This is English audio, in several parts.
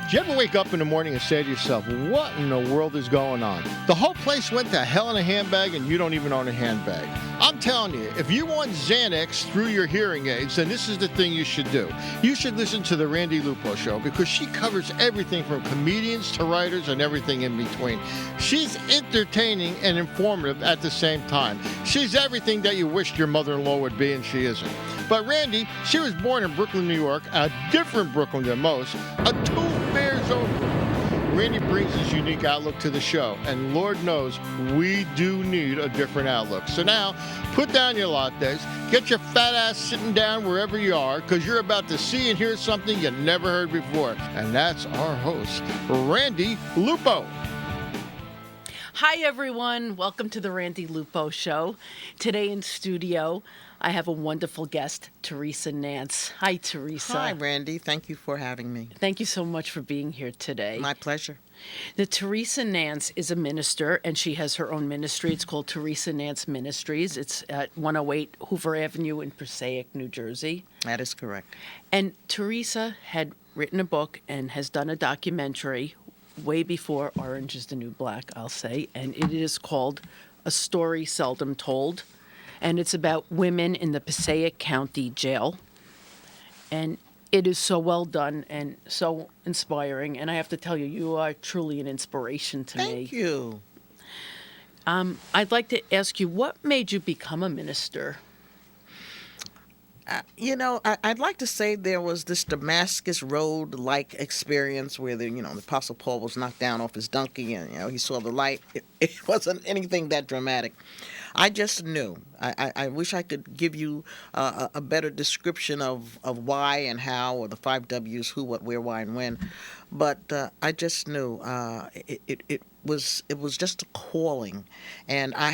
Do you ever wake up in the morning and say to yourself, what in the world is going on? The whole place went to hell in a handbag and you don't even own a handbag. I'm telling you, if you want Xanax through your hearing aids, then this is the thing you should do. You should listen to the Randi Lupo Show because she covers everything from comedians to writers and everything in between. She's entertaining and informative at the same time. She's everything that you wished your mother-in-law would be, and she isn't. But Randi, she was born in Brooklyn, New York, a different Brooklyn than most, a two-bears old Brooklyn. Randi brings his unique outlook to the show, and Lord knows we do need a different outlook. So now, put down your lattes, get your fat ass sitting down wherever you are, because you're about to see and hear something you never heard before. And that's our host, Randi Lupo. Hi, everyone. Welcome to the Randi Lupo Show. Today in studio, I have a wonderful guest, Theresa Nance. Hi, Theresa. Hi, Randi. Thank you for having me. Thank you so much for being here today. My pleasure. The Theresa Nance is a minister, and she has her own ministry. It's called Theresa Nance Ministries. It's at 108 Hoover Avenue in Passaic, New Jersey. That is correct. And Theresa had written a book and has done a documentary way before Orange is the New Black, I'll say, and it is called A Story Seldom Told. And it's about women in the Passaic County Jail. And it is so well done and so inspiring. And I have to tell you, you are truly an inspiration to me. Thank you. I'd like to ask you, what made you become a minister? I'd like to say there was this Damascus Road-like experience where the Apostle Paul was knocked down off his donkey and, he saw the light. It wasn't anything that dramatic. I just knew. I wish I could give you a better description of why and how, or the 5 W's, who, what, where, why, and when. But I just knew it was just a calling. And I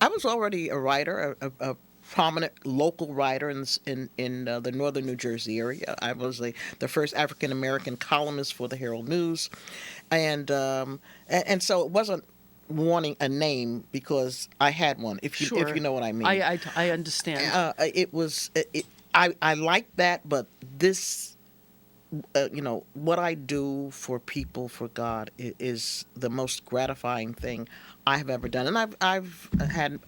was already a writer, a prominent local writer in the northern New Jersey area. I was the first African American columnist for the Herald News, and so it wasn't wanting a name because I had one. If you know what I mean. I understand. I like that, but this, what I do for people, for God, is the most gratifying thing I have ever done, and I've had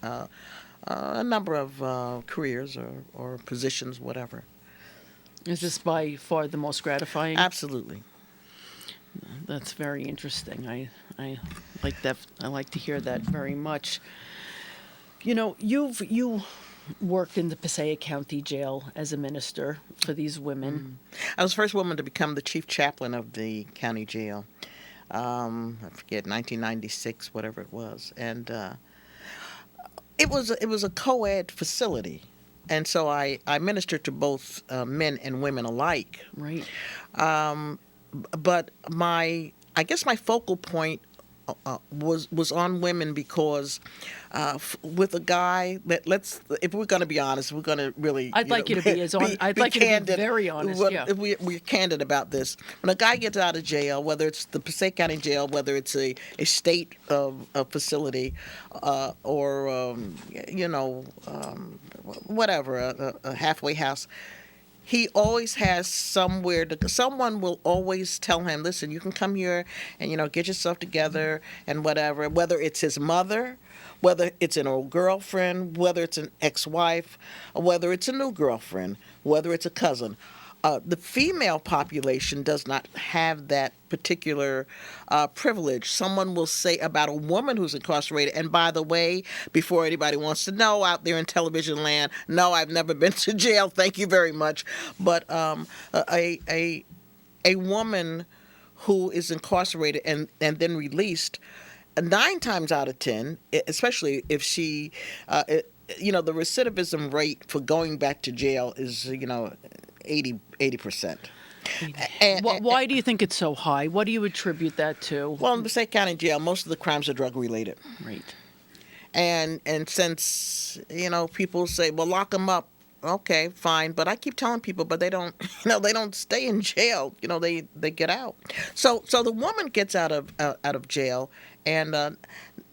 a number of careers or positions, whatever. Is this by far the most gratifying? Absolutely. That's very interesting. I like that. I like to hear that very much. You worked in the Passaic County Jail as a minister for these women. I was the first woman to become the chief chaplain of the county jail. I forget, 1996, whatever it was, and it was a co-ed facility, and so I ministered to both men and women alike. Right. But I guess my focal point was on women because with a guy that if we're going to be honest, we're going to really. I'd like you to be as honest. I'd like you to be very honest. If we're candid about this. When a guy gets out of jail, whether it's the Passaic County Jail, whether it's a state facility, or whatever, a halfway house. He always has somewhere someone will always tell him, listen, you can come here and, get yourself together and whatever, whether it's his mother, whether it's an old girlfriend, whether it's an ex-wife, or whether it's a new girlfriend, whether it's a cousin. The female population does not have that particular privilege. Someone will say about a woman who's incarcerated, and by the way, before anybody wants to know out there in television land, no, I've never been to jail, thank you very much, but a woman who is incarcerated and then released, 9 times out of 10, especially if she, the recidivism rate for going back to jail is, 80%. Why do you think it's so high? What do you attribute that to? Well, in the Passaic County Jail, most of the crimes are drug related. Right. And since people say, well, lock them up. Okay, fine, but I keep telling people, but they don't. They don't stay in jail. They get out. So the woman gets out of jail, and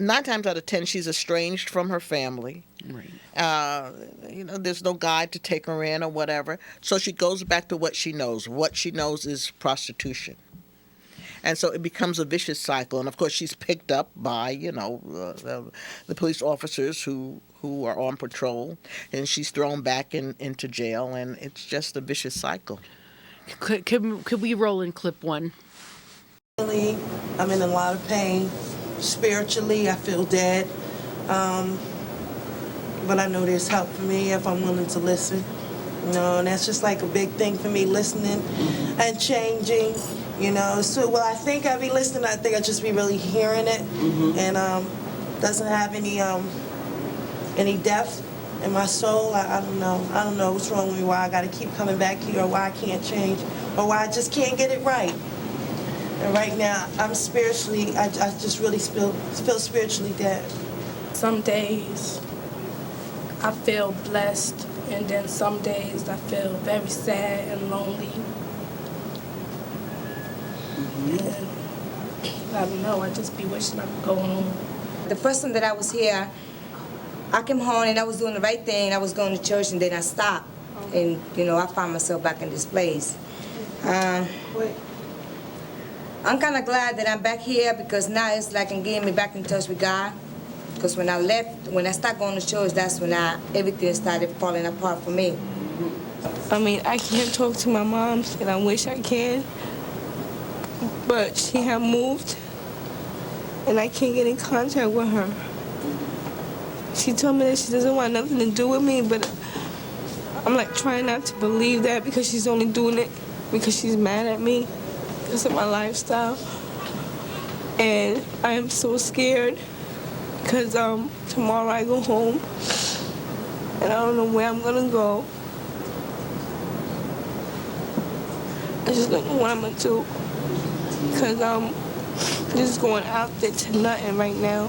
9 times out of 10, she's estranged from her family. Right. There's no guide to take her in or whatever. So she goes back to what she knows. What she knows is prostitution. And so it becomes a vicious cycle. And of course, she's picked up by, the police officers who are on patrol, and she's thrown back into jail, and it's just a vicious cycle. Could we roll in clip one? I'm in a lot of pain. Spiritually, I feel dead. But I know there's help for me if I'm willing to listen. And that's just like a big thing for me, listening and changing. So I think I'd be listening. I think I'd just be really hearing it, and doesn't have any depth in my soul. I don't know. I don't know what's wrong with me. Why I got to keep coming back here, or why I can't change, or why I just can't get it right. And right now, I'm spiritually. I just really feel spiritually dead. Some days I feel blessed, and then some days I feel very sad and lonely. And I don't know, I just be wishing I could go home. The first time that I was here, I came home and I was doing the right thing. I was going to church, and then I stopped. And, I found myself back in this place. I'm kind of glad that I'm back here, because now it's like I'm getting me back in touch with God. Because when I started going to church, that's when everything started falling apart for me. I can't talk to my mom, and I wish I can. But she had moved, and I can't get in contact with her. She told me that she doesn't want nothing to do with me, but I'm trying not to believe that, because she's only doing it because she's mad at me because of my lifestyle. And I am so scared, because tomorrow I go home, and I don't know where I'm gonna go. I just don't know what I'm gonna do, because I'm just going out there to nothing right now,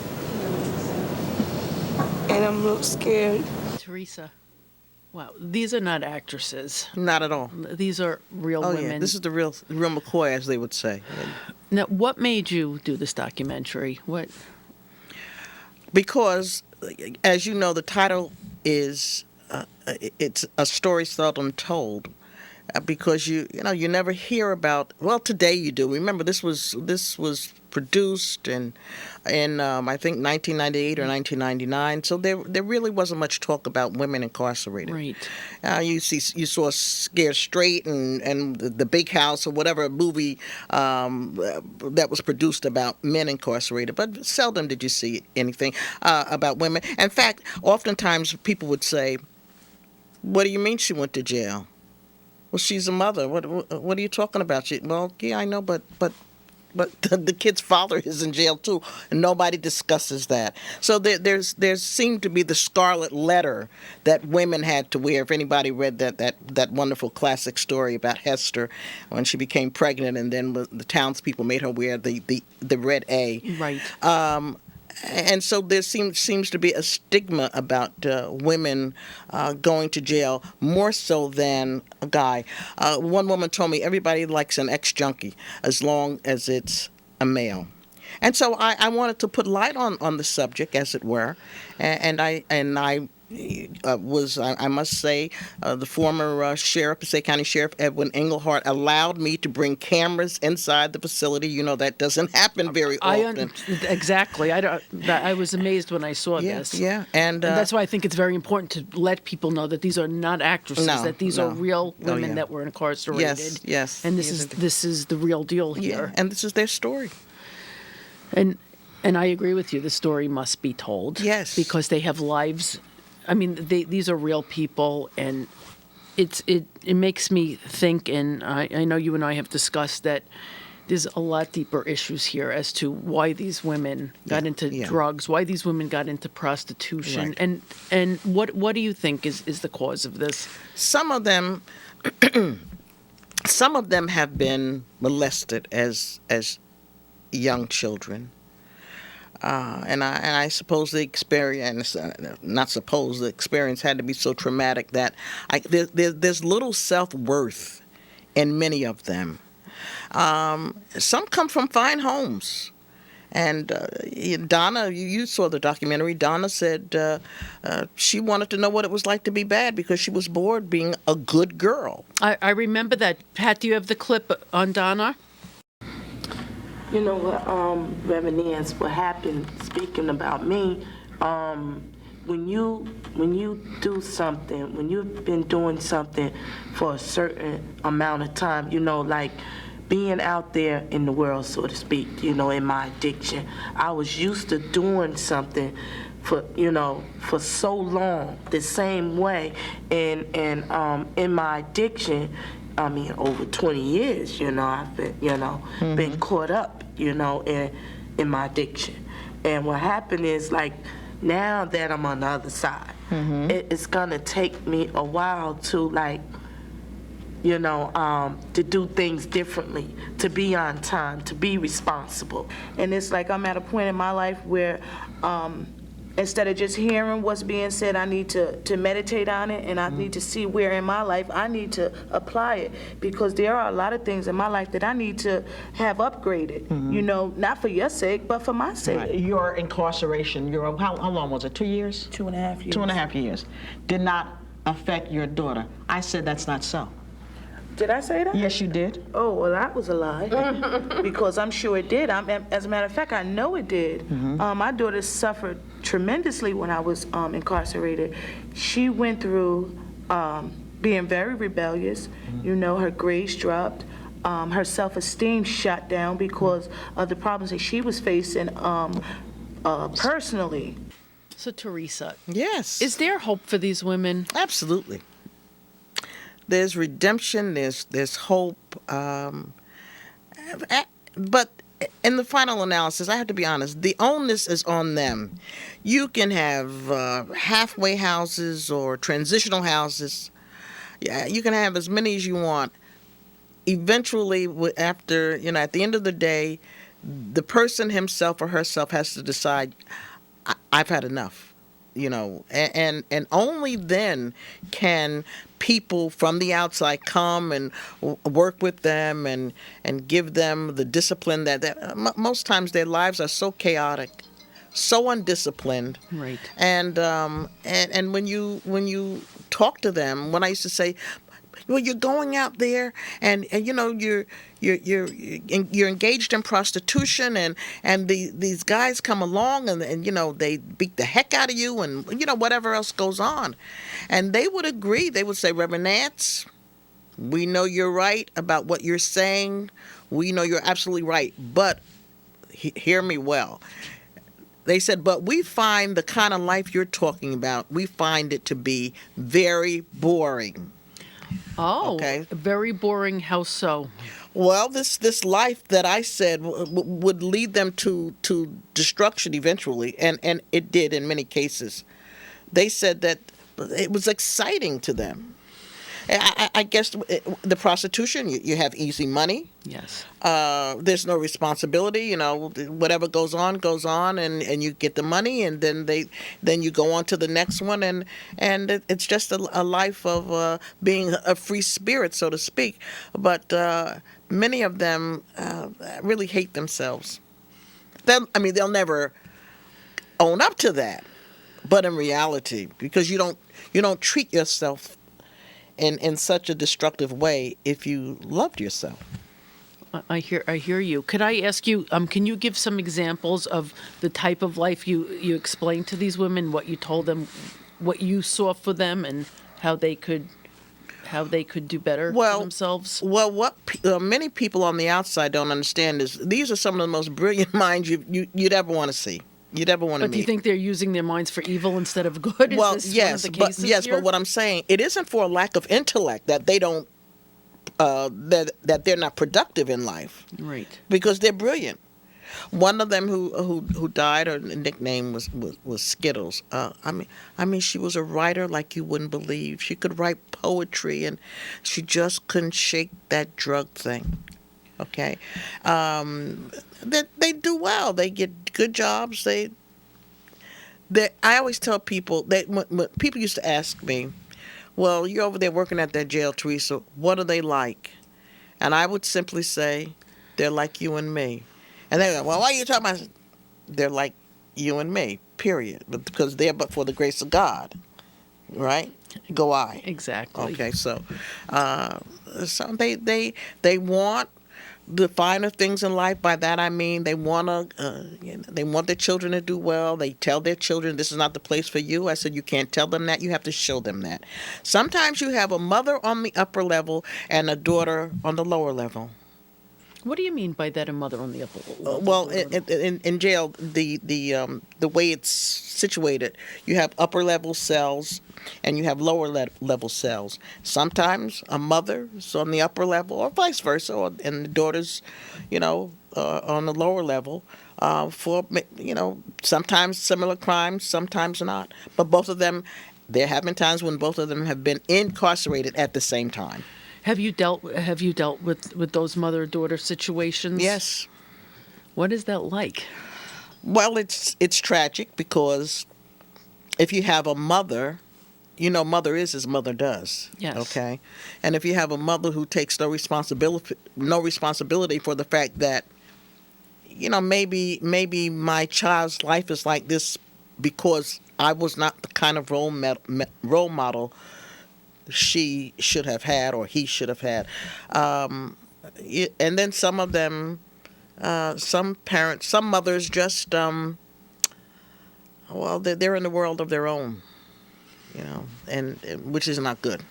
and I'm real scared. Theresa, wow, these are not actresses. Not at all. These are real women. Yeah. This is the real McCoy, as they would say. Now, what made you do this documentary? What? Because, as you know, the title is it's a story seldom told. Because you never hear about. Well, today you do. Remember, this was produced in I think 1998 or 1999. So there really wasn't much talk about women incarcerated. Right. You saw Scared Straight and the Big House, or whatever movie that was produced about men incarcerated, but seldom did you see anything about women. In fact, oftentimes people would say, "What do you mean she went to jail?" Well, she's a mother. What are you talking about? Well, yeah, I know, but the kid's father is in jail too, and nobody discusses that. So there seemed to be the scarlet letter that women had to wear. If anybody read that wonderful classic story about Hester when she became pregnant, and then the townspeople made her wear the red A. Right. And so there seems to be a stigma about women going to jail more so than a guy. One woman told me everybody likes an ex-junkie as long as it's a male. And so I wanted to put light on the subject, as it were, and I was, I must say, the former sheriff, Passaic County Sheriff Edwin Englehart, allowed me to bring cameras inside the facility. That doesn't happen very often. Exactly. I was amazed when I saw this. Yeah, and that's why I think it's very important to let people know that these are not actresses, that these are real women that were incarcerated. Yes. And this is the real deal here. Yeah, and this is their story. And I agree with you. The story must be told. Yes. Because they have lives. I mean, these are real people, and it makes me think, and I know you and I have discussed that there's a lot deeper issues here as to why these women got into drugs, why these women got into prostitution, right. and what do you think is the cause of this? Some of them have been molested as young children. And I suppose the experience, the experience had to be so traumatic that there's little self-worth in many of them. Some come from fine homes. And Donna, you saw the documentary. Donna said she wanted to know what it was like to be bad because she was bored being a good girl. I remember that. Pat, do you have the clip on Donna? You know what, Reverend Nance, what happened, speaking about me, when you do something, when you've been doing something for a certain amount of time, you know, like being out there in the world, so to speak, you know, in my addiction, I was used to doing something for, you know, for so long, the same way, and in my addiction, I mean, over 20 years, you know, I've been, you know, been caught up, you know, in my addiction. And what happened is, like, now that I'm on the other side, it's gonna take me a while to, like, you know, to do things differently, to be on time, to be responsible. And it's like I'm at a point in my life where instead of just hearing what's being said, I need to meditate on it, and I need to see where in my life I need to apply it, because there are a lot of things in my life that I need to have upgraded, you know, not for your sake, but for my sake. Right. Your incarceration, how long was it, 2 years? 2.5 years. 2.5 years. Did not affect your daughter. I said that's not so. Did I say that? Yes, you did. Oh, well, that was a lie, because I'm sure it did. As a matter of fact, I know it did. My daughter suffered tremendously when I was incarcerated. She went through being very rebellious. You know, her grades dropped. Her self-esteem shot down because of the problems that she was facing personally. So, Theresa, Yes. is there hope for these women? Absolutely. There's redemption, there's hope, but in the final analysis, I have to be honest, the onus is on them. You can have halfway houses or transitional houses. Yeah, you can have as many as you want. Eventually, after, you know, at the end of the day, the person himself or herself has to decide, I've had enough. You know, and only then can people from the outside come and work with them and give them the discipline that most times their lives are so chaotic, so undisciplined. Right. And when you talk to them, when I used to say, well, you're going out there and you know you're engaged in prostitution and these guys come along and you know they beat the heck out of you and you know whatever else goes on, and they would agree. They would say, Reverend Nance, we know you're right about what you're saying. We know you're absolutely right, but hear me well. They said, but we find the kind of life you're talking about, we find it to be very boring. Oh, Okay. Very boring. How so? Well, this life that I said would lead them to destruction eventually, and it did in many cases. They said that it was exciting to them. I guess the prostitution, you have easy money. Yes. There's no responsibility. You know, whatever goes on, and you get the money, and then you go on to the next one, and it's just a life of being a free spirit, so to speak. But many of them really hate themselves. They'll never own up to that, but in reality, because you don't treat yourself in such a destructive way if you loved yourself. I hear you. Could I ask you? Can you give some examples of the type of life you explained to these women? What you told them, what you saw for them, and how they could do better for themselves? Well, what many people on the outside don't understand is these are some of the most brilliant minds you'd ever want to see. You'd ever want to meet. But do you think they're using their minds for evil instead of good? Well, Is this yes, one of the cases here? but what I'm saying, it isn't for a lack of intellect that they don't that they're not productive in life. Right. Because they're brilliant. One of them who died, her nickname was Skittles. I mean, she was a writer like you wouldn't believe. She could write poetry, and she just couldn't shake that drug thing. Okay, they do well. They get good jobs. I always tell people that when people used to ask me, "Well, you're over there working at that jail, Theresa. What are they like?" And I would simply say, "They're like you and me." And they go, "Well, why are you talking about?" They're like you and me. Period. Because they're but for the grace of God, right? Go I. Exactly. Okay, so they want the finer things in life. By that I mean they want they want their children to do well. They tell their children, this is not the place for you. I said, you can't tell them that. You have to show them that. Sometimes you have a mother on the upper level and a daughter on the lower level. What do you mean by that, a mother on the upper level? Well, in jail, the way it's situated, you have upper level cells and you have lower level cells. Sometimes a mother is on the upper level, or vice versa, and the daughter's, on the lower level. For sometimes similar crimes, sometimes not. But both of them, there have been times when both of them have been incarcerated at the same time. Have you dealt with those mother-daughter situations? Yes. What is that like? Well, it's tragic because if you have a mother, mother is as mother does. Yes. Okay. And if you have a mother who takes no responsibility for the fact that, maybe my child's life is like this because I was not the kind of role model she should have had or he should have had. And then some of them, some parents, some mothers just, they're in the world of their own, and which is not good.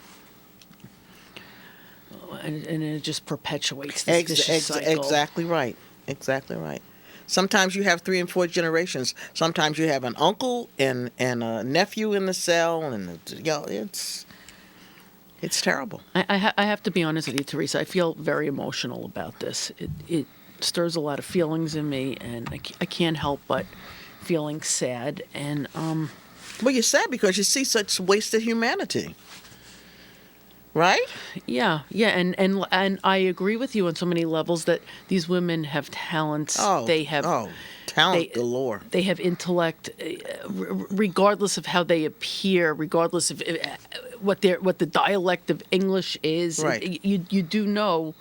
And it just perpetuates this vicious cycle. Exactly right. Exactly right. Sometimes you have 3 and 4 generations. Sometimes you have an uncle and a nephew in the cell, and it's terrible. I have to be honest with you, Theresa. I feel very emotional about this. It stirs a lot of feelings in me, and I can't help but feeling sad. And well, you're sad because you see such wasted humanity, right? Yeah, and I agree with you on so many levels that these women have talents. Talent galore. They have intellect, regardless of how they appear, regardless of what the dialect of English is. Right. You do know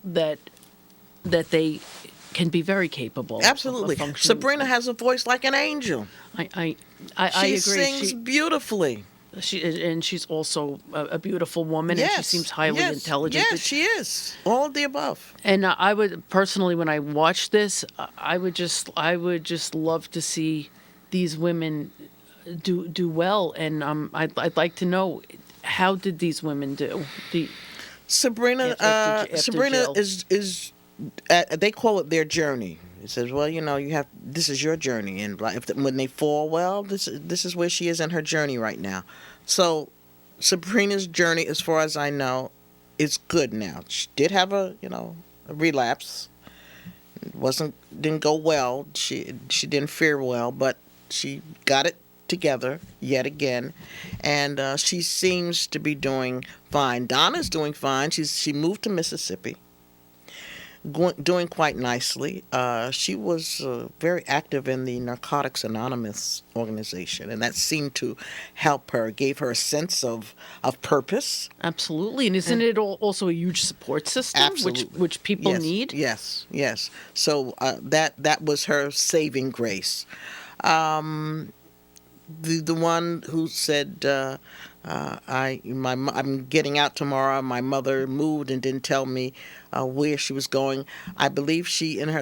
that they can be very capable. Absolutely. Of functioning. Sabrina has a voice like an angel. I agree. She sings beautifully. She's also a beautiful woman, and she seems highly intelligent. Yes, she is. All of the above. And I would personally, when I watch this, I would just love to see these women do well. And I'd like to know, how did these women do? Sabrina jail? is they call it their journey. It says, well, this is your journey, and when they fall, well, this is where she is in her journey right now. So, Sabrina's journey, as far as I know, is good now. She did have a relapse. It didn't go well. She didn't fare well, but she got it together yet again, and she seems to be doing fine. Donna's doing fine. She moved to Mississippi. Doing quite nicely. She was very active in the Narcotics Anonymous organization, and that seemed to help her, gave her a sense of purpose. Absolutely, and isn't it also a huge support system, Absolutely. which people need? Yes. So that was her saving grace. The one who said, I'm getting out tomorrow. My mother moved and didn't tell me where she was going. I believe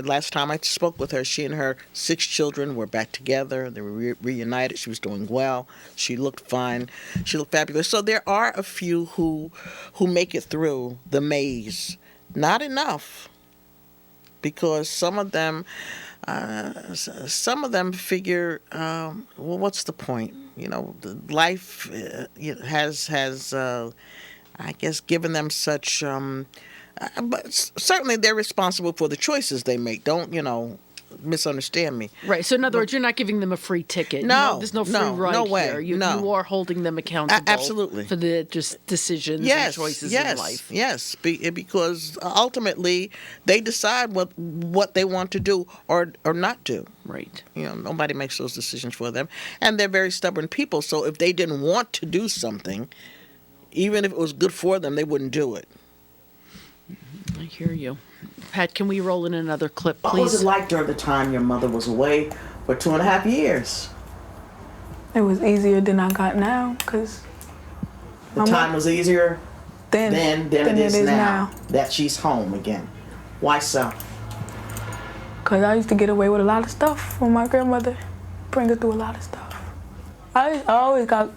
last time I spoke with her, she and her 6 children were back together. They were reunited. She was doing well. She looked fine. She looked fabulous. So there are a few who make it through the maze. Not enough, because some of them figure, well, what's the point? Life has I guess, given them such. But certainly they're responsible for the choices they make. Don't misunderstand me. Right. So in other words, you're not giving them a free ticket. No, there's no free ride no way. here. You are holding them accountable. Absolutely. For the decisions and choices in life. Yes, because ultimately they decide what they want to do or not do. Right. Nobody makes those decisions for them, and they're very stubborn people. So if they didn't want to do something, even if it was good for them, they wouldn't do it. I hear you. Pat, can we roll in another clip, please? What was it like during the time your mother was away for 2.5 years? It was easier than I got now, because... The time was easier? then than it is now that she's home again. Why so? Because I used to get away with a lot of stuff when my grandmother bring her through a lot of stuff. I always got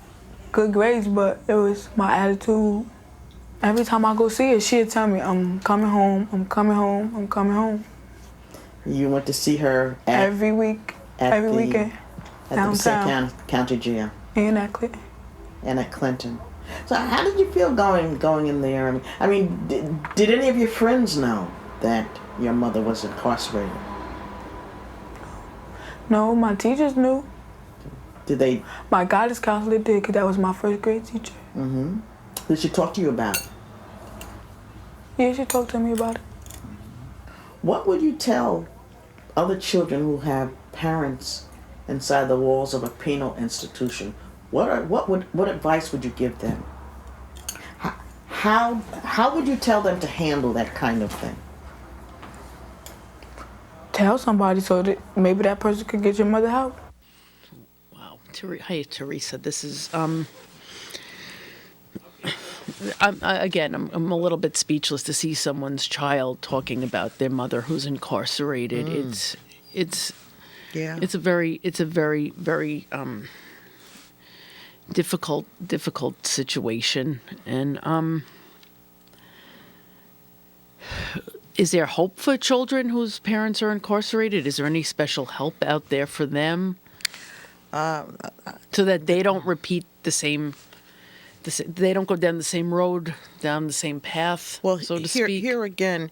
good grades, but it was my attitude. Every time I go see her, she'd tell me, I'm coming home, I'm coming home, I'm coming home. You went to see her every weekend, at downtown. the Passaic County Jail. And at Clinton. And at Clinton. So how did you feel going in there? I mean, did any of your friends know that your mother was incarcerated? No, my teachers knew. Did they? My guidance counselor did, because that was my first grade teacher. Mm-hmm. Did she talk to you about it? Yeah, she talked to me about it. What would you tell other children who have parents inside the walls of a penal institution? What advice would you give them? How would you tell them to handle that kind of thing? Tell somebody so that maybe that person could get your mother help. Wow. Hey, Theresa, this is I'm a little bit speechless to see someone's child talking about their mother who's incarcerated. It's a very difficult situation. And is there hope for children whose parents are incarcerated? Is there any special help out there for them, so that they don't repeat they don't go down the same road, down the same path, so to speak? Here again,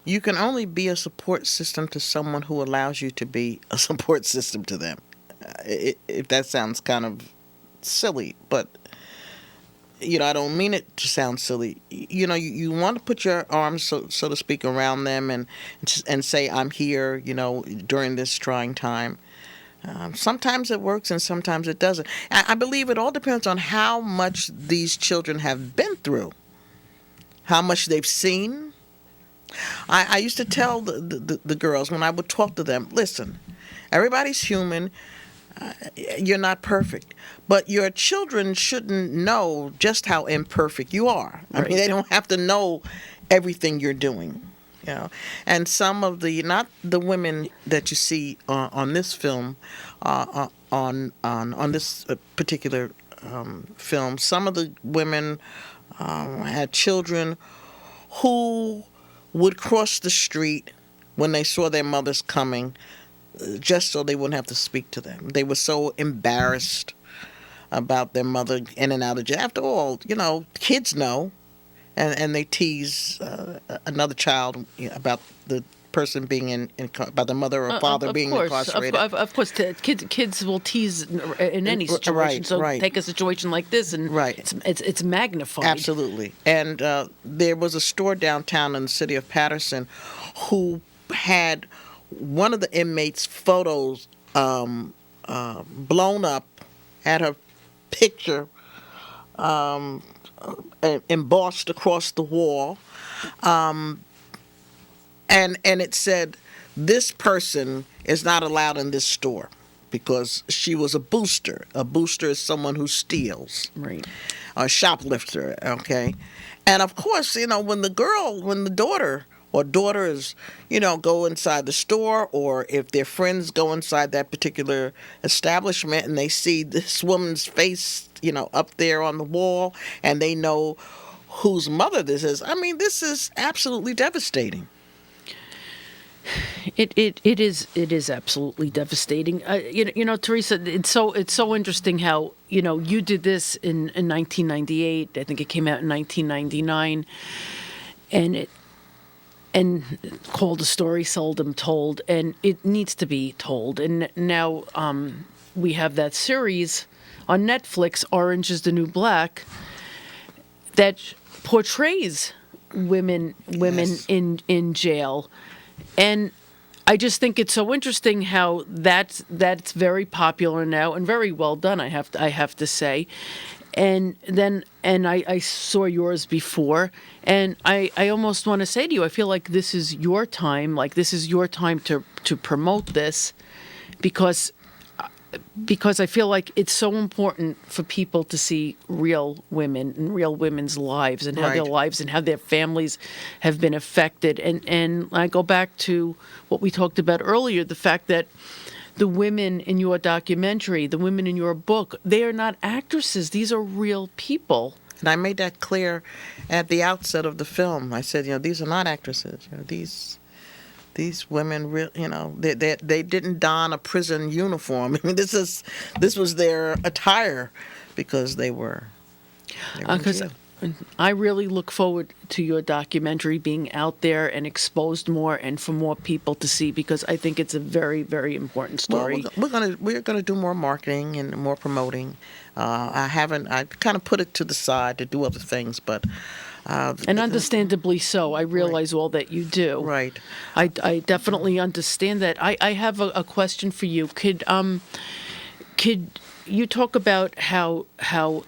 you can only be a support system to someone who allows you to be a support system to them. If that sounds kind of silly, but I don't mean it to sound silly. You want to put your arms, so to speak, around them and say, I'm here, during this trying time. Sometimes it works and sometimes it doesn't. I believe it all depends on how much these children have been through, how much they've seen. I used to tell the girls when I would talk to them, listen, everybody's human. You're not perfect. But your children shouldn't know just how imperfect you are. I mean, they don't have to know everything you're doing. And some of not the women that you see on this film, on this particular film, some of the women had children who would cross the street when they saw their mothers coming, just so they wouldn't have to speak to them. They were so embarrassed about their mother in and out of jail. After all, kids know. And they tease another child about the person being about the mother or father being incarcerated. Of course, kids will tease in any situation. Take a situation like this, and it's magnified. Absolutely. And there was a store downtown in the city of Patterson who had one of the inmates' photos blown up, had her picture embossed across the wall, and it said, this person is not allowed in this store because she was a booster. A booster is someone who steals, a shoplifter. Okay, and of course, when the daughter or daughters, go inside the store, or if their friends go inside that particular establishment and they see this woman's face, up there on the wall, and they know whose mother this is. I mean, this is absolutely devastating. It is absolutely devastating. Theresa, it's so interesting how you did this in 1998. I think it came out in 1999, and called A Story Seldom Told, and it needs to be told. And now we have that series on Netflix, Orange is the New Black, that portrays women in jail. And I just think it's so interesting how that's very popular now and very well done, I have to say. And I saw yours before, and I almost want to say to you, I feel like this is your time, to promote this, because because I feel like it's so important for people to see real women and real women's lives and how their Right. lives and how their families have been affected. And I go back to what we talked about earlier, the fact that the women in your documentary, the women in your book, they are not actresses. These are real people. And I made that clear at the outset of the film. I said, these are not actresses. These women, they didn't don a prison uniform. I mean, this was their attire because they were in Because jail. I really look forward to your documentary being out there and exposed more and for more people to see, because I think it's a very, very important story. Well, we're gonna do more marketing and more promoting. I kind of put it to the side to do other things, but. And understandably so. I realize all that you do. Right. I definitely understand that. I have a question for you. Could you talk about how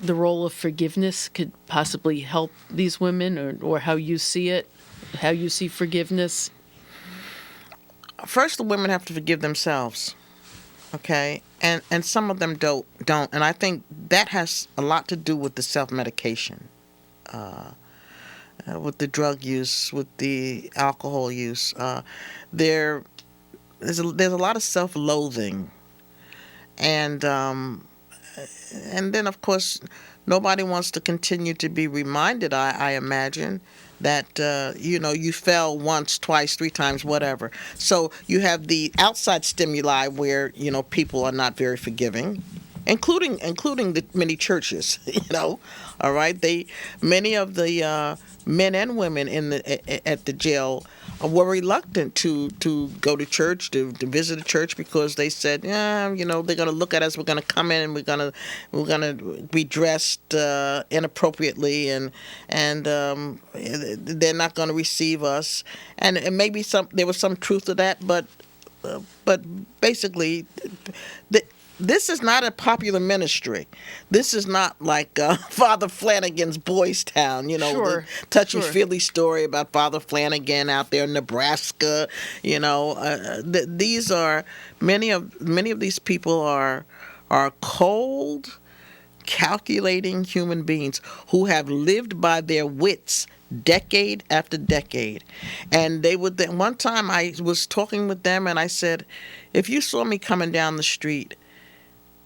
the role of forgiveness could possibly help these women, or how you see it, how you see forgiveness? First, the women have to forgive themselves, okay, and some of them don't, and I think that has a lot to do with the self-medication, with the drug use, with the alcohol use. There's a lot of self-loathing, and then of course nobody wants to continue to be reminded. I imagine that you fell once, twice, three times, whatever. So you have the outside stimuli where people are not very forgiving, including the many churches. All right. Many of the men and women at the jail were reluctant to go to church, to visit a church, because they said, they're going to look at us. We're going to come in and we're going to be dressed inappropriately, and they're not going to receive us. And maybe there was some truth to that, but basically, this is not a popular ministry. This is not like Father Flanagan's Boys Town, Sure, the touchy-feely story about Father Flanagan out there in Nebraska. These are many of these people are cold, calculating human beings who have lived by their wits decade after decade. And one time I was talking with them and I said, if you saw me coming down the street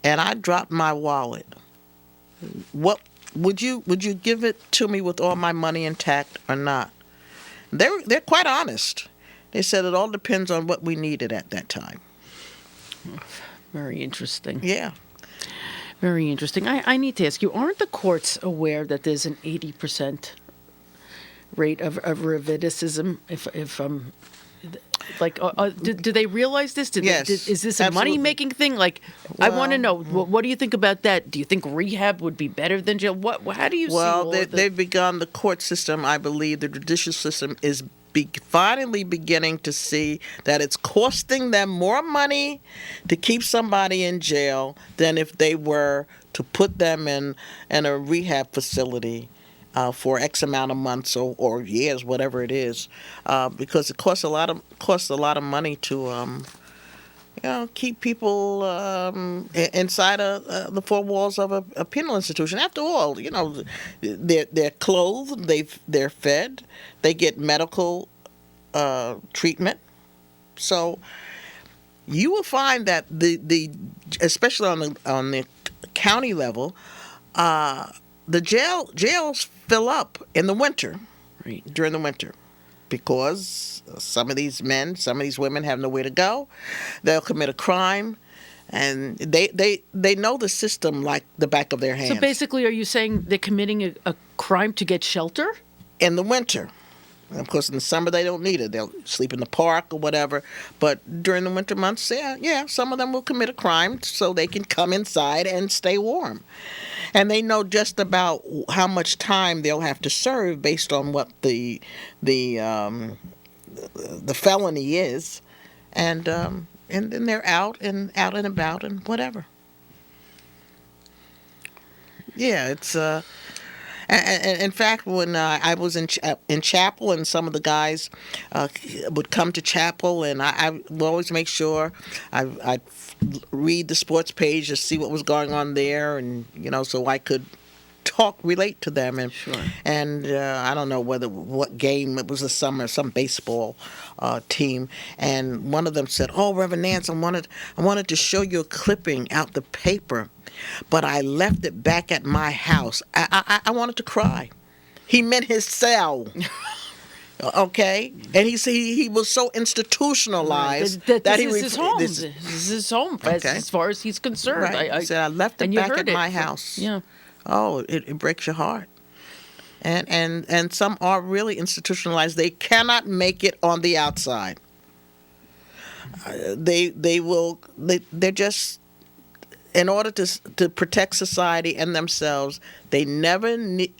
and I dropped my wallet, what would you give it to me with all my money intact or not? They're quite honest. They said it all depends on what we needed at that time. Very interesting. Yeah. Very interesting. I need to ask you, aren't the courts aware that there's an 80% rate of recidivism? Do they realize this? Yes, Is this a absolutely. money-making thing? I want to know, what do you think about that? Do you think rehab would be better than jail? How do you see all of they've begun, the court system, I believe, the judicial system is finally beginning to see that it's costing them more money to keep somebody in jail than if they were to put them in a rehab facility for X amount of months or years, whatever it is, because it costs a lot of money to keep people inside the four walls of a penal institution. After all, they're clothed, they're fed, they get medical treatment. So you will find that the especially on the county level, the jails fill up in the winter, Right. during the winter, because some of these women have nowhere to go. They'll commit a crime, and they know the system like the back of their hands. So basically, are you saying they're committing a crime to get shelter? In the winter. And of course, in the summer, they don't need it. They'll sleep in the park or whatever. But during the winter months, yeah, some of them will commit a crime so they can come inside and stay warm. And they know just about how much time they'll have to serve based on what the felony is, and then they're out and about and whatever. Yeah, it's And in fact, when I was in chapel, and some of the guys would come to chapel, and I would always make sure I'd read the sports page to see what was going on there, and so I could relate to them. And Sure. And I don't know what game it was, this summer, some baseball team, and one of them said, "Oh, Reverend Nance, I wanted to show you a clipping out the paper, but I left it back at my house." I wanted to cry. He meant his cell. Okay, and he was so institutionalized that he this is his home. this- This is his home, Okay. as far as he's concerned. Right. He said, "I left it and you back heard at it. my house." Yeah. Oh, it breaks your heart. And some are really institutionalized. They cannot make it on the outside. They're just, in order to protect society and themselves, they never need.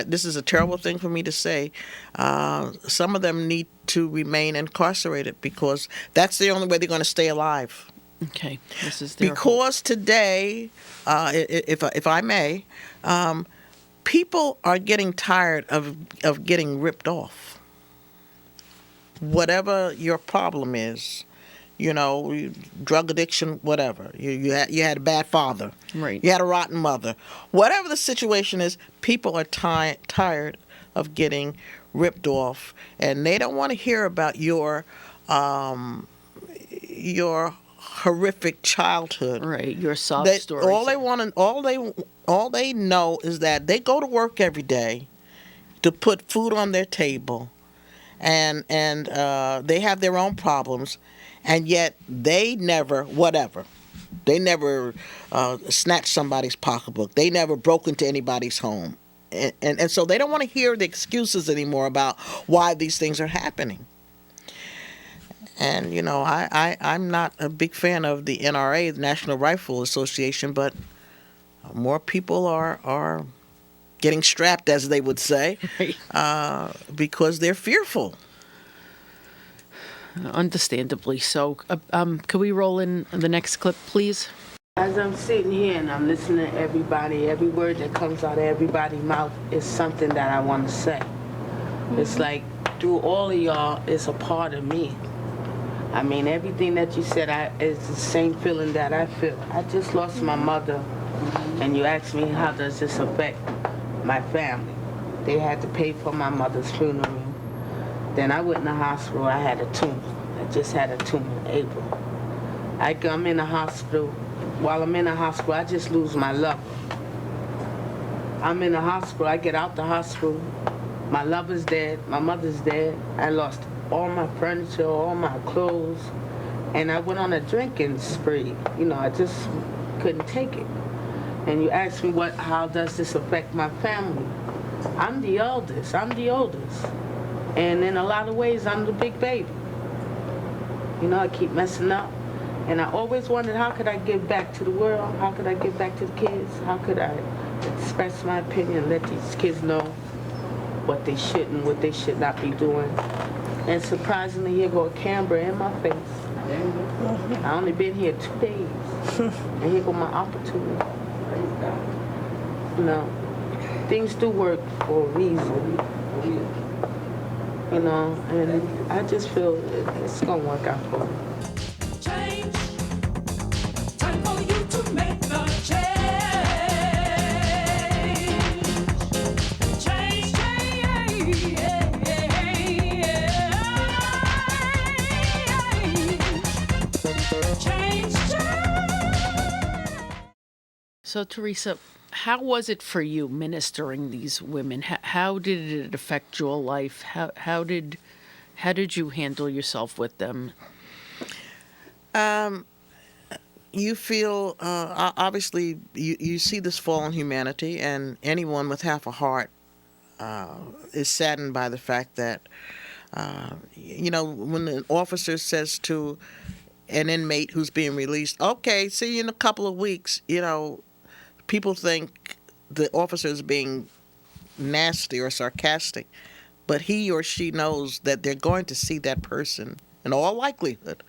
This is a terrible thing for me to say. Some of them need to remain incarcerated because that's the only way they're going to stay alive. Okay. This is their Because today, if I may, people are getting tired of getting ripped off. Whatever your problem is, drug addiction, whatever. You had a bad father. Right. You had a rotten mother. Whatever the situation is, people are tired of getting ripped off, and they don't want to hear about your horrific childhood. Right, your sob stories. All they know is that they go to work every day to put food on their table, and they have their own problems, and yet they never snatched somebody's pocketbook. They never broke into anybody's home, and so they don't want to hear the excuses anymore about why these things are happening. And I'm not a big fan of the NRA, the National Rifle Association, but more people are getting strapped, as they would say, because they're fearful. Understandably so. Could we roll in the next clip, please? As I'm sitting here and I'm listening to everybody, every word that comes out of everybody's mouth is something that I want to say. It's like, through all of y'all, it's a part of me. I mean, everything that you said is the same feeling that I feel. I just lost my mother, and you asked me, how does this affect my family? They had to pay for my mother's funeral. Then I went in the hospital. I had a tumor. I just had a tumor in April. I'm in the hospital. While I'm in the hospital, I just lose my lover. I'm in the hospital. I get out the hospital. My lover's dead. My mother's dead. I lost all my furniture, all my clothes, and I went on a drinking spree. I just couldn't take it. And you asked me how does this affect my family? I'm the oldest. And in a lot of ways, I'm the big baby. I keep messing up. And I always wondered, how could I give back to the world? How could I give back to the kids? How could I express my opinion, let these kids know what they should and what they should not be doing? And surprisingly, here go a camera in my face. I only been here 2 days. And here go my opportunity. Things do work for a reason. And I just feel it's going to work out for me. Change. Time for you to make the change. So, Theresa, how was it for you ministering these women? How did it affect your life? How did you handle yourself with them? You feel, obviously, you see this fallen humanity, and anyone with half a heart is saddened by the fact that, when an officer says to an inmate who's being released, okay, see you in a couple of weeks, people think the officer is being nasty or sarcastic, but he or she knows that they're going to see that person, in all likelihood,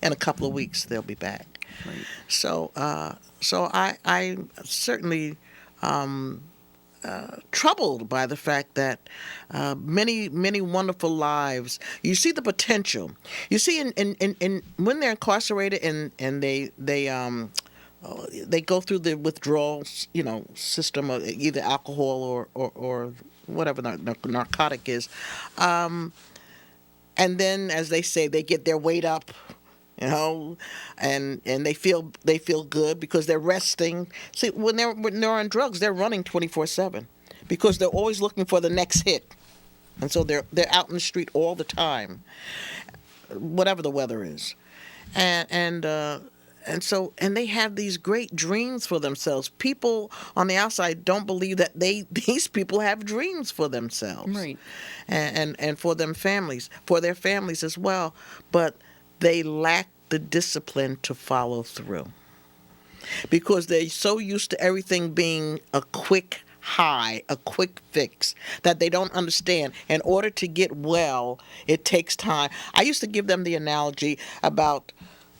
in a couple of weeks they'll be back. Right. So I certainly troubled by the fact that many wonderful lives. You see the potential. You see, in when they're incarcerated and they go through the withdrawal, system of either alcohol or whatever narcotic is, and then, as they say, they get their weight up, and they feel good because they're resting. See, when they're on drugs, they're running 24/7 because they're always looking for the next hit, and so they're out in the street all the time, whatever the weather is, and they have these great dreams for themselves. People on the outside don't believe that these people have dreams for themselves, Right? And for their families as well, but they lack the discipline to follow through because they're so used to everything being a quick high, a quick fix, that they don't understand. In order to get well, it takes time. I used to give them the analogy about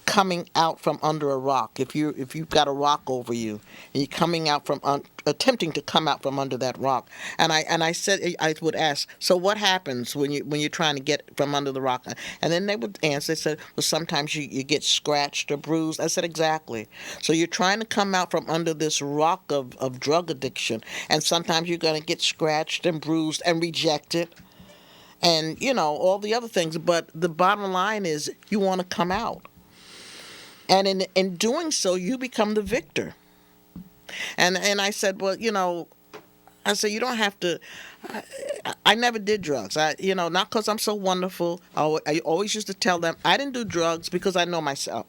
coming out from under a rock. If you've got a rock over you and you're coming out from attempting to come out from under that rock, and I said, I would ask, so what happens when you're trying to get from under the rock? And then they would answer. They said, well, sometimes you get scratched or bruised. I said, exactly. So you're trying to come out from under this rock of drug addiction, and sometimes you're going to get scratched and bruised and rejected, and all the other things. But the bottom line is, you want to come out. And in doing so, you become the victor. And I said, well, you don't have to. I never did drugs. Not because I'm so wonderful. I always used to tell them I didn't do drugs because I knew myself.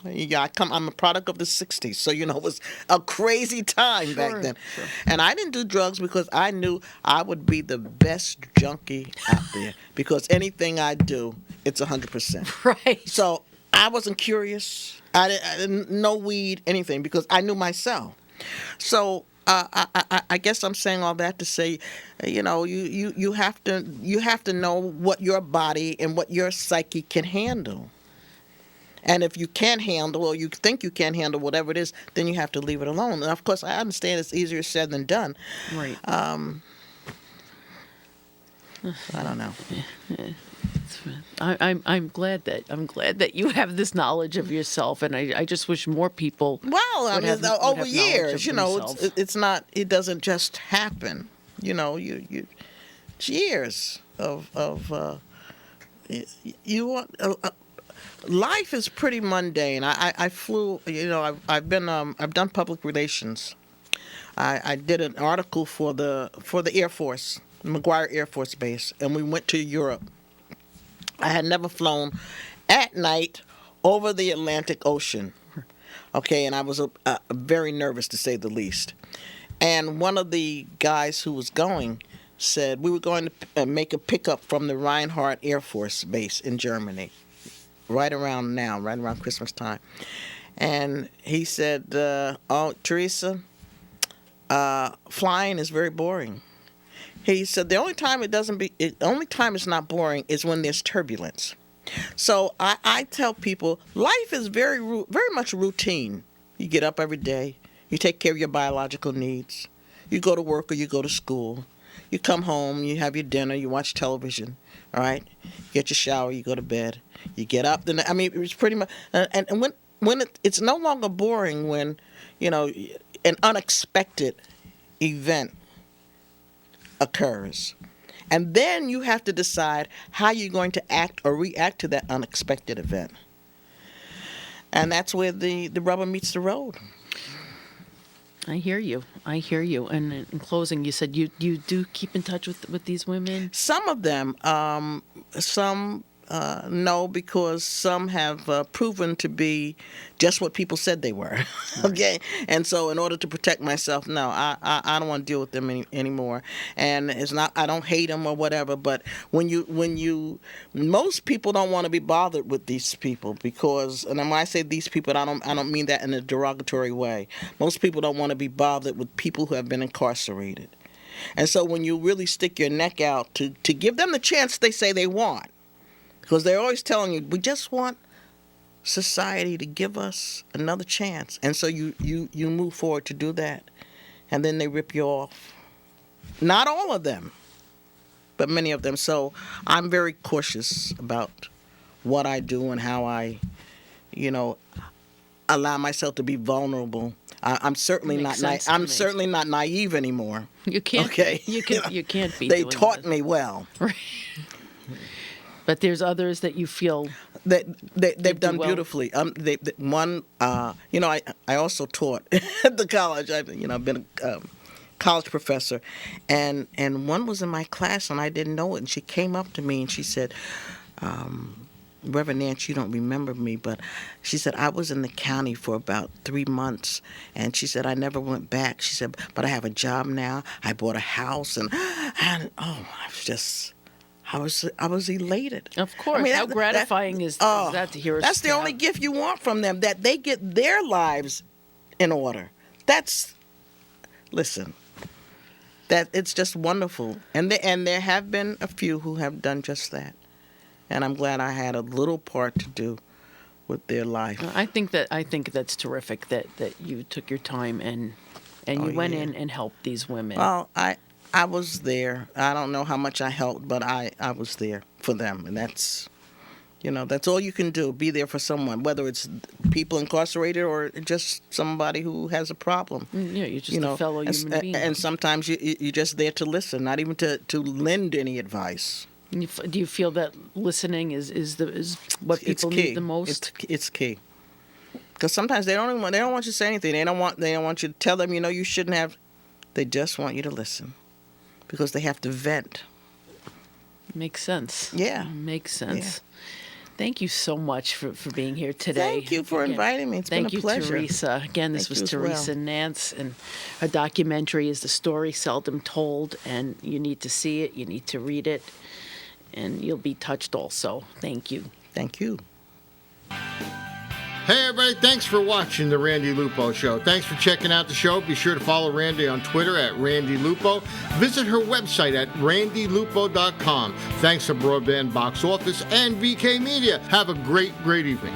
Yeah, I'm a product of the '60s, so it was a crazy time back then. Sure. And I didn't do drugs because I knew I would be the best junkie out there. Because anything I do, it's 100%. Right. So I wasn't curious. I didn't know weed, anything, because I knew myself. So I guess I'm saying all that to say, you have to know what your body and what your psyche can handle. And if you can't handle, or you think you can't handle whatever it is, then you have to leave it alone. And of course, I understand it's easier said than done. Right. I don't know. I'm glad that you have this knowledge of yourself, and I just wish more people. Well, over years, it's not. It doesn't just happen. You years of you want. Life is pretty mundane. I flew. I've done public relations. I did an article for the Air Force, McGuire Air Force Base, and we went to Europe. I had never flown at night over the Atlantic Ocean. Okay, and I was very nervous, to say the least. And one of the guys who was going said we were going to make a pickup from the Reinhardt Air Force Base in Germany, right around Christmas time. And he said, "Oh, Theresa, flying is very boring." He said the only time it's not boring is when there's turbulence. So I tell people life is very much routine. You get up every day. You take care of your biological needs. You go to work or you go to school. You come home. You have your dinner. You watch television. All right. You get your shower. You go to bed. You get up. It's pretty much. And when it's no longer boring when an unexpected event occurs. And then you have to decide how you're going to act or react to that unexpected event. And that's where the rubber meets the road. I hear you. And in closing, you said you do keep in touch with these women? Some of them. Some no, because some have proven to be just what people said they were. Okay, and so in order to protect myself, no, I don't want to deal with them anymore. And it's not, I don't hate them or whatever, but most people don't want to be bothered with these people because, and when I say these people, I don't mean that in a derogatory way. Most people don't want to be bothered with people who have been incarcerated. And so when you really stick your neck out to give them the chance they say they want, because they're always telling you, we just want society to give us another chance. And so you move forward to do that. and then they rip you off. Not all of them, but many of them. So I'm very cautious about what I do and how I, allow myself to be vulnerable. I'm certainly Makes not. sense to I'm me. certainly not naive anymore. You can't. Okay. You can't be. They doing taught this. me well. Right. But there's others that you feel They've done well. beautifully. I also taught at the college. I've been a college professor, and one was in my class and I didn't know it, and she came up to me and she said, Reverend Nance, you don't remember me, but she said, I was in the county for about 3 months, and she said, I never went back. She said, but I have a job now. I bought a house, and I was elated. Of course. How gratifying is that to hear? That's the only gift you want from them, that they get their lives in order. Listen, that it's just wonderful. And there have been a few who have done just that. And I'm glad I had a little part to do with their life. I think that's terrific that you took your time and you went in and helped these women. Well, I was there. I don't know how much I helped, but I was there for them. And that's all you can do, be there for someone, whether it's people incarcerated or just somebody who has a problem. Yeah, you're just a fellow human being. And sometimes you're just there to listen, not even to lend any advice. Do you feel that listening is what people need the most? It's key. Because sometimes they don't want you to say anything. They don't want you to tell them, you shouldn't have. They just want you to listen, because they have to vent. Makes sense. Yeah. Makes sense. Yeah. Thank you so much for being here today. Thank you for inviting me. It's been a pleasure. Thank you, Theresa. Again, this was Theresa Nance, and her documentary is The Story Seldom Told, and you need to see it. You need to read it. And you'll be touched also. Thank you. Thank you. Hey everybody, thanks for watching the Randi Lupo Show. Thanks for checking out the show. Be sure to follow Randi on Twitter at Randi Lupo. Visit her website at randilupo.com. Thanks to Broadband Box Office and VK Media. Have a great evening.